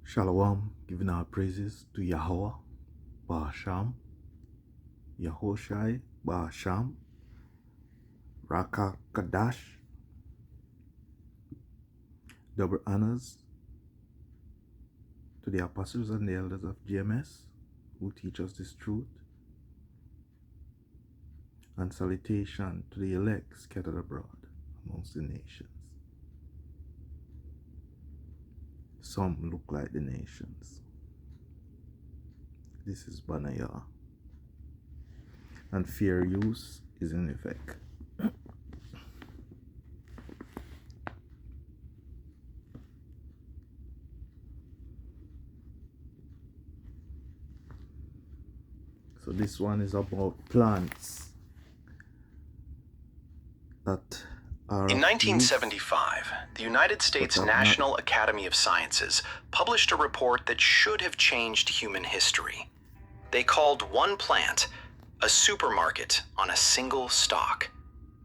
Shalom, giving our praises to Yahweh, Ba'asham, Yahoshai, Ba'asham, Raka Kadash, double honors to the apostles and the elders of GMS who teach us this truth, and salutation to the elect scattered abroad amongst the nations. Some look like the nations. This is Banaya, and fair use is in effect. So this one is about plants that are In 1975, the United States National Academy of Sciences published a report that should have changed human history. They called one plant a supermarket on a single stalk.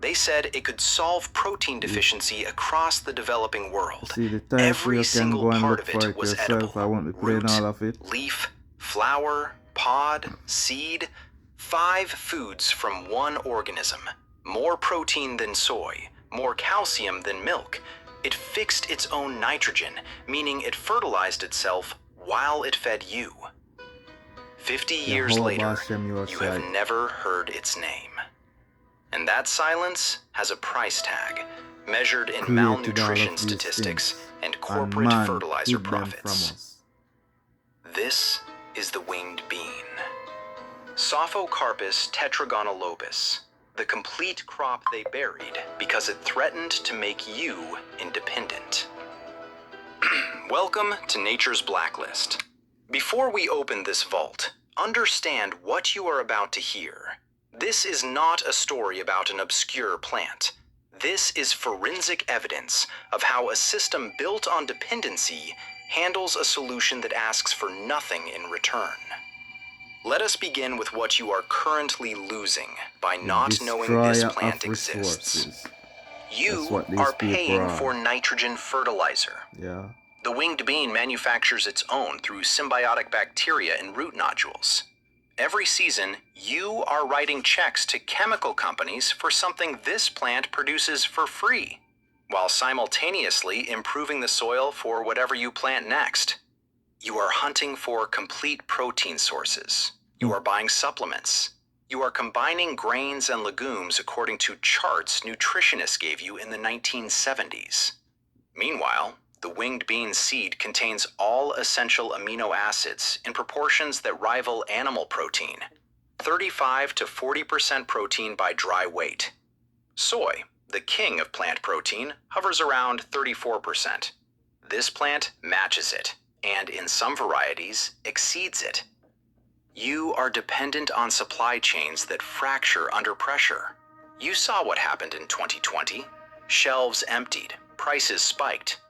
They said it could solve protein deficiency across the developing world. See the type Every you can single go and part look of for it it was yourself. edible. I won't be playing Root, all of it. leaf, flower, pod, seed, 5 foods from one organism. More protein than soy, more calcium than milk. It fixed its own nitrogen, meaning it fertilized itself while it fed you. 50 years later, you have never heard its name. And that silence has a price tag, measured in malnutrition statistics and corporate fertilizer profits. This is the winged bean. Sophocarpus tetragonalobus, the complete crop they buried because it threatened to make you independent. Welcome to Nature's Blacklist. Before we open this vault, understand what you are about to hear. This is not a story about an obscure plant. This is forensic evidence of how a system built on dependency handles a solution that asks for nothing in return. Let us begin with what you are currently losing by not knowing this plant exists. You are paying for nitrogen fertilizer. Yeah. The winged bean manufactures its own through symbiotic bacteria in root nodules. Every season, you are writing checks to chemical companies for something this plant produces for free, while simultaneously improving the soil for whatever you plant next. You are hunting for complete protein sources. You are buying supplements. You are combining grains and legumes according to charts nutritionists gave you in the 1970s. Meanwhile, the winged bean seed contains all essential amino acids in proportions that rival animal protein, 35 to 40% protein by dry weight. Soy, the king of plant protein, hovers around 34%. This plant matches it, and in some varieties, exceeds it. You are dependent on supply chains that fracture under pressure. You saw what happened in 2020. Shelves emptied, prices spiked.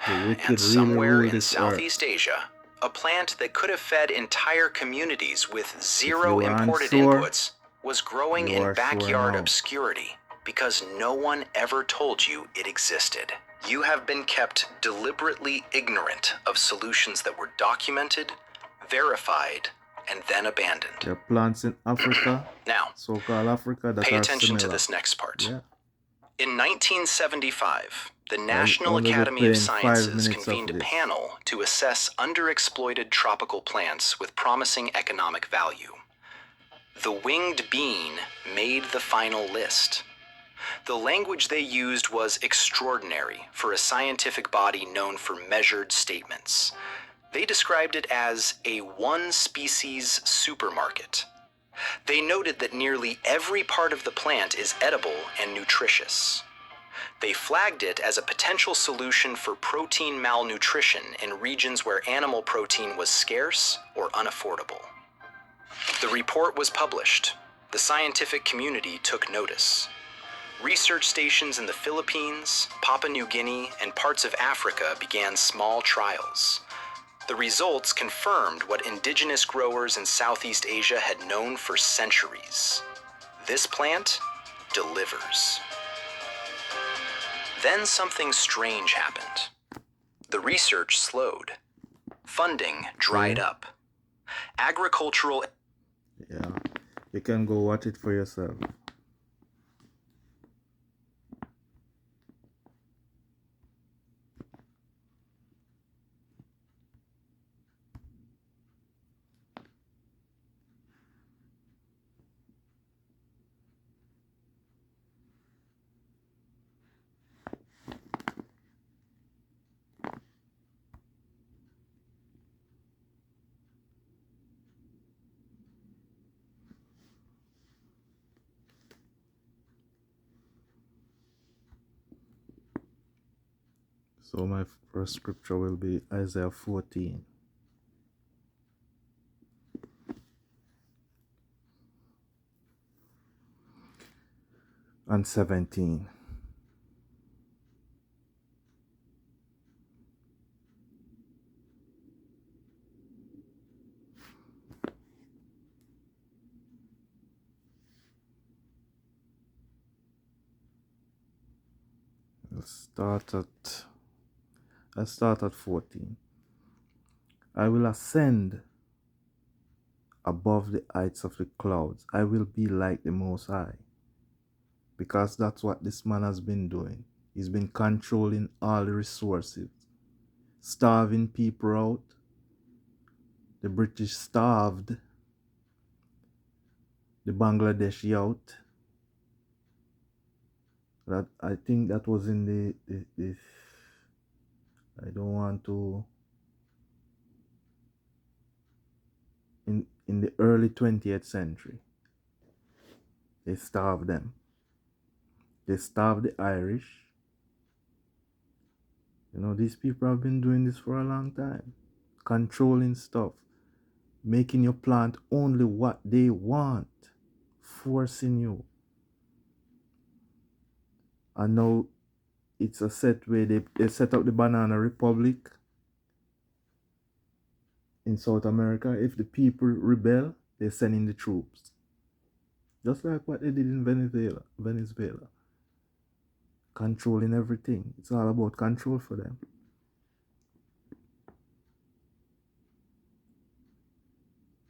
And somewhere in Southeast Asia, a plant that could have fed entire communities with zero imported inputs was growing in backyard obscurity because no one ever told you it existed. You have been kept deliberately ignorant of solutions that were documented, verified, and then abandoned. There are plants in Africa, now, so-called Africa, that pay are attention similar to this next part. Yeah. In 1975, the National Academy of Sciences convened a panel to assess underexploited tropical plants with promising economic value. The winged bean made the final list. The language they used was extraordinary for a scientific body known for measured statements. They described it as a one-species supermarket. They noted that nearly every part of the plant is edible and nutritious. They flagged it as a potential solution for protein malnutrition in regions where animal protein was scarce or unaffordable. The report was published. The scientific community took notice. Research stations in the Philippines, Papua New Guinea, and parts of Africa began small trials. The results confirmed what indigenous growers in Southeast Asia had known for centuries. This plant delivers. Then something strange happened. The research slowed. funding dried up. Agricultural. Yeah, you can go watch it for yourself. So my first scripture will be Isaiah 14. And 17. Let's start at 14. I will ascend above the heights of the clouds. I will be like the Most High. Because that's what this man has been doing. He's been controlling all the resources, starving people out. The British starved the Bangladeshi out. That I think that was in the I don't want to in the early 20th century. They starved them. They starved the Irish. You know, these people have been doing this for a long time. Controlling stuff. Making you plant only what they want. Forcing you. And now it's a set where they set up the Banana Republic in South America. If the people rebel, they send in the troops. Just like what they did in Venezuela. Controlling everything. It's all about control for them.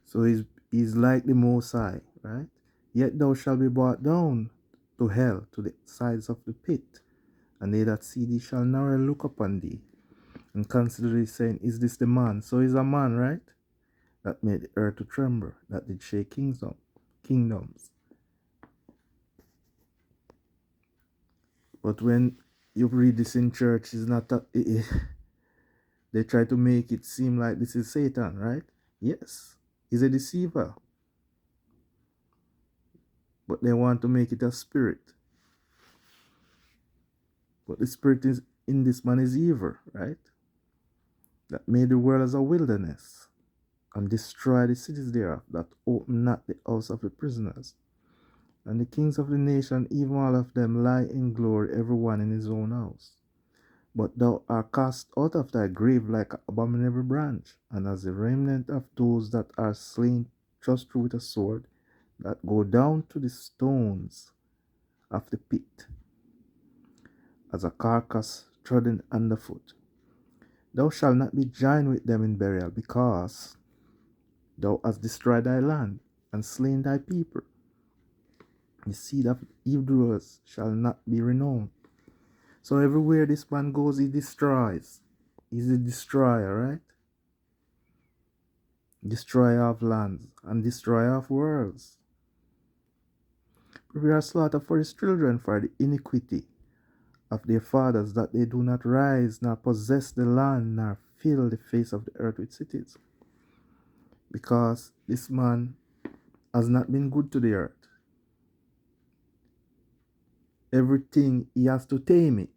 So he's like the Most High, right? Yet thou shalt be brought down to hell, to the sides of the pit, and they that see thee shall narrowly look upon thee, and consider thee, saying, is this the man? So he's a man, right? That made the earth to tremble, that did shake kingdoms. But when you read this in church, it's not they try to make it seem like this is Satan, right? Yes, he's a deceiver. But they want to make it a spirit. But the spirit is in this man is evil, right? That made the world as a wilderness, and destroy the cities thereof, that open not the house of the prisoners. And the kings of the nation, even all of them, lie in glory, every one in his own house. But thou art cast out of thy grave like an abominable branch, and as the remnant of those that are slain thrust through with a sword, that go down to the stones of the pit, as a carcass trodden underfoot. Thou shalt not be joined with them in burial, because thou hast destroyed thy land, and slain thy people. The seed of evildoers shall not be renowned. So everywhere this man goes, he destroys. He's a destroyer, right? Destroyer of lands and destroyer of worlds. Prepare slaughter for his children for the iniquity of their fathers, that they do not rise, nor possess the land, nor fill the face of the earth with cities. Because this man has not been good to the earth. Everything, he has to tame it.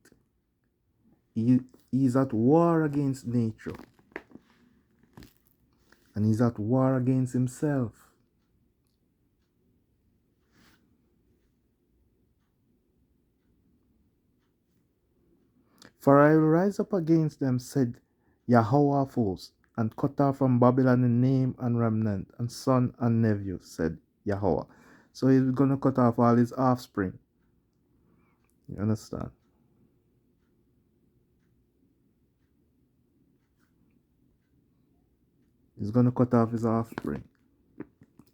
He is at war against nature. And he's at war against himself. For I will rise up against them, said Yahweh of hosts, and cut off from Babylon a name and remnant, and son and nephew, said Yahweh. So he's going to cut off all his offspring. You understand? He's going to cut off his offspring,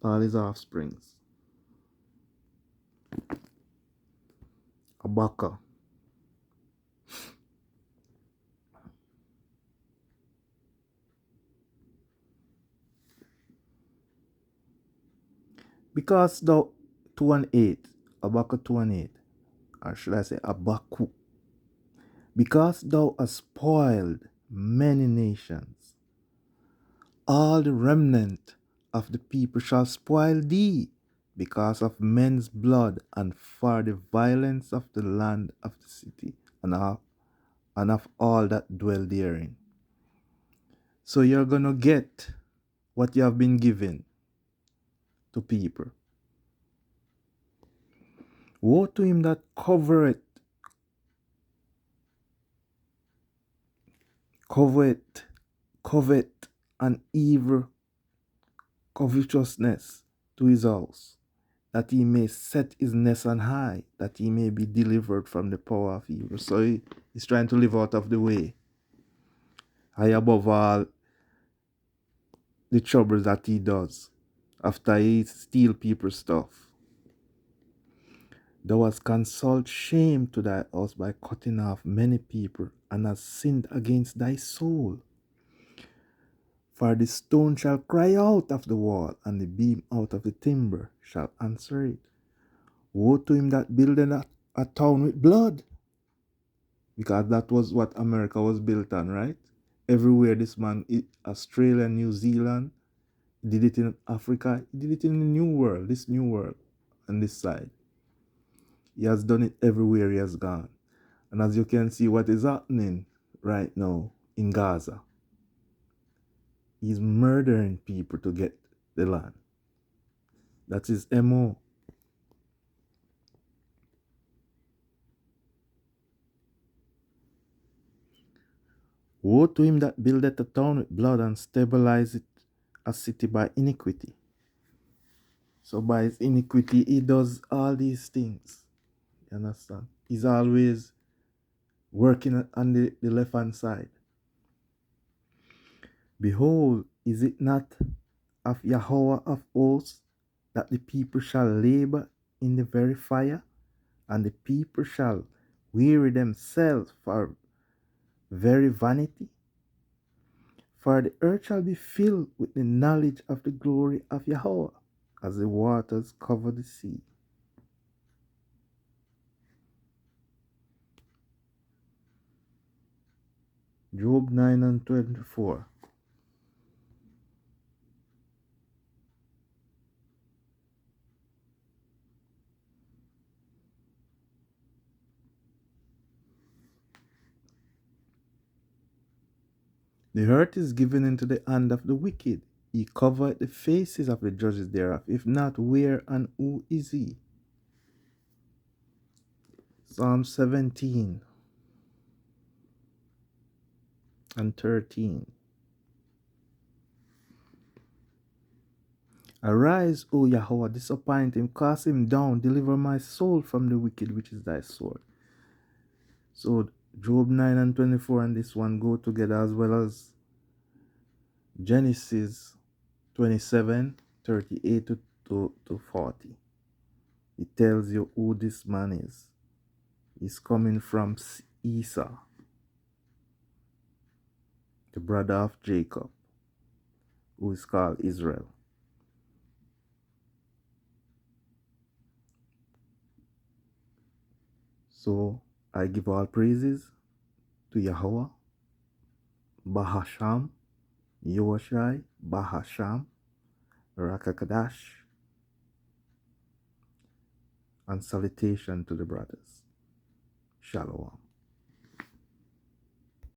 all his offsprings. Habakkuk. Because thou 2 and 8, Habakkuk 2 and 8, or should I say Habakkuk, because thou hast spoiled many nations, all the remnant of the people shall spoil thee, because of men's blood and for the violence of the land of the city and of all that dwell therein. So you're gonna get what you have been given to people. Woe to him that covet an evil covetousness to his house, that he may set his nest on high, that he may be delivered from the power of evil. So he's trying to live out of the way, high above all the troubles that he does after he steal people's stuff. Thou hast consulted shame to thy house by cutting off many people, and hast sinned against thy soul. For the stone shall cry out of the wall, and the beam out of the timber shall answer it. Woe to him that buildeth a town with blood. Because that was what America was built on, right? Everywhere this man, Australia, New Zealand, he did it in Africa, he did it in the new world, this new world, on this side. He has done it everywhere he has gone. And as you can see, what is happening right now in Gaza, he's murdering people to get the land. That's his MO. Woe to him that buildeth a town with blood and stabilizeth a city by iniquity. So by his iniquity, he does all these things. You understand? He's always working on the left-hand side. Behold, is it not of Yahweh of hosts that the people shall labor in the very fire, and the people shall weary themselves for very vanity? For the earth shall be filled with the knowledge of the glory of Yahweh, as the waters cover the sea. Job 9 and 24. The earth is given into the hand of the wicked. He covered the faces of the judges thereof. If not, where and who is he? Psalm 17 and 13. Arise, O Yahweh, disappoint him, cast him down, deliver my soul from the wicked, which is thy sword. So Job 9 and 24 and this one go together, as well as Genesis 27, 38 to 40. It tells you who this man is. He's coming from Esau, the brother of Jacob, who is called Israel. So I give all praises to Yahweh, Bahasham, Yoshai, Bahasham, Rakakadash, and salutation to the brothers. Shalom.